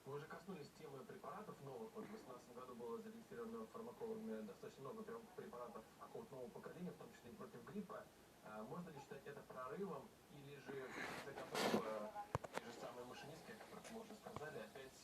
Мы уже коснулись темы препаратов новых. Вот в 2018 году было зарегистрировано фармакологами достаточно много препаратов какого-то нового поколения, в том числе и против гриппа. Можно ли считать это прорывом, или же, в конце концов, те же самые машинистки, о которых мы уже сказали, опять